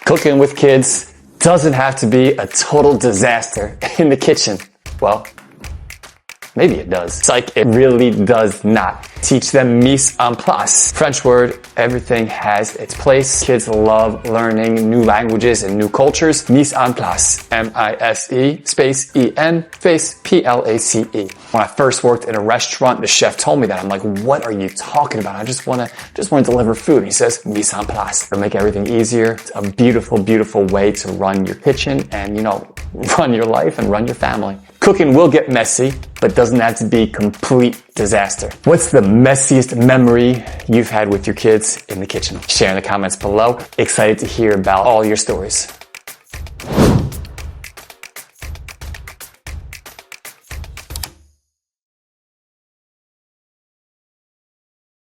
Cooking with kids doesn't have to be a total disaster in the kitchen. Well, maybe it does. Psych, it really does not. Teach them mise en place. French word, everything has its place. Kids love learning new languages and new cultures. Mise en place. M-I-S-E space E-N space P-L-A-C-E. When I first worked in a restaurant, the chef told me that. I'm like, what are you talking about? I just want to deliver food. He says, mise en place. It'll make everything easier. It's a beautiful, beautiful way to run your kitchen and, run your life and run your family. Cooking will get messy, but doesn't have to be complete disaster. What's the messiest memory you've had with your kids in the kitchen? Share in the comments below. Excited to hear about all your stories.